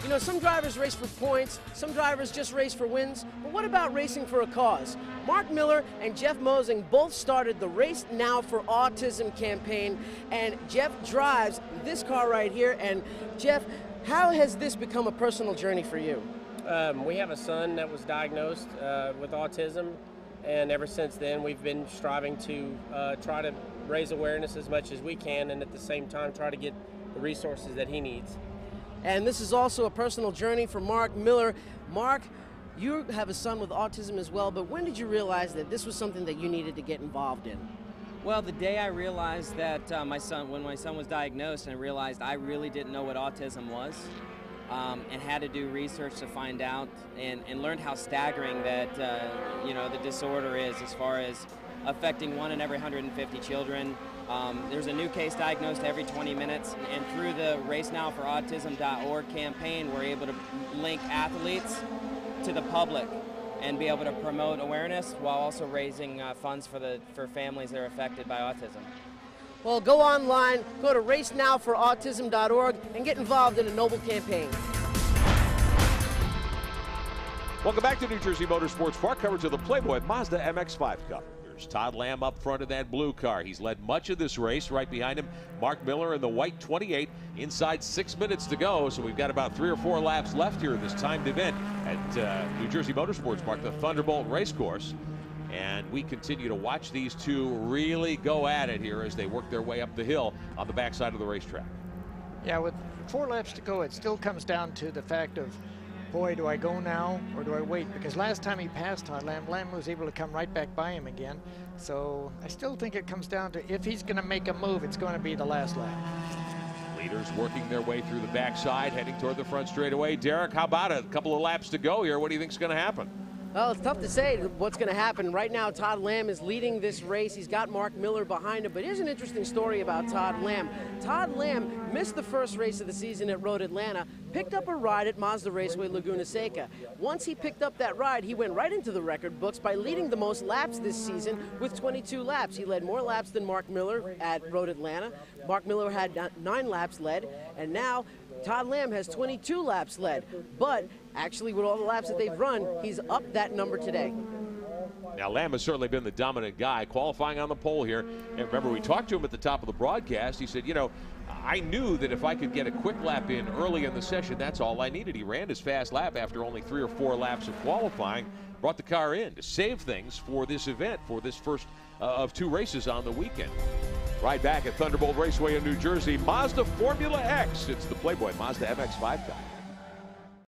You know, some drivers race for points, some drivers just race for wins, but what about racing for a cause? Mark Miller and Jeff Mosing both started the Race Now for Autism campaign, and Jeff drives this car right here. And Jeff, how has this become a personal journey for you? We have a son that was diagnosed with autism, and ever since then we've been striving to try to raise awareness as much as we can, and at the same time try to get the resources that he needs. And this is also a personal journey for Mark Miller. Mark, you have a son with autism as well, but when did you realize that this was something that you needed to get involved in? Well, the day I realized that when my son was diagnosed, and I realized I really didn't know what autism was, and had to do research to find out, and learned how staggering that the disorder is as far as affecting 1 in every 150 children. There's a new case diagnosed every 20 minutes, and through the RaceNowForAutism.org campaign, we're able to link athletes to the public and be able to promote awareness while also raising funds for families that are affected by autism. Well, go online, go to RaceNowForAutism.org, and get involved in a noble campaign. Welcome back to New Jersey Motorsports Park. Coverage of the Playboy Mazda MX-5 Cup. Here's Todd Lamb up front of that blue car. He's led much of this race. Right behind him, Mark Miller in the white 28. Inside 6 minutes to go, so we've got about 3 or 4 laps left here in this timed event at New Jersey Motorsports Park, the Thunderbolt racecourse. And we continue to watch these two really go at it here as they work their way up the hill on the backside of the racetrack. Yeah, with 4 laps to go, it still comes down to the fact of, boy, do I go now or do I wait? Because last time he passed Todd Lamb, Lamb was able to come right back by him again. So I still think it comes down to, if he's going to make a move, it's going to be the last lap. Leaders working their way through the backside, heading toward the front straightaway. Derek, how about it? A couple of laps to go here. What do you think is going to happen? Well, it's tough to say what's going to happen. Right now, Todd Lamb is leading this race. He's got Mark Miller behind him. But here's an interesting story about Todd Lamb. Todd Lamb missed the first race of the season at Road Atlanta, picked up a ride at Mazda Raceway Laguna Seca. Once he picked up that ride, he went right into the record books by leading the most laps this season with 22 laps. He led more laps than Mark Miller at Road Atlanta. Mark Miller had 9 laps led, and now Todd Lamb has 22 laps led. But actually, with all the laps that they've run, he's up that number today. Now, Lamb has certainly been the dominant guy, qualifying on the pole here. And remember, we talked to him at the top of the broadcast. He said, you know, I knew that if I could get a quick lap in early in the session, that's all I needed. He ran his fast lap after only 3 or 4 laps of qualifying, brought the car in to save things for this event, for this first of 2 races on the weekend. Right back at Thunderbolt Raceway in New Jersey, Mazda Formula X. It's the Playboy Mazda MX-5 Cup.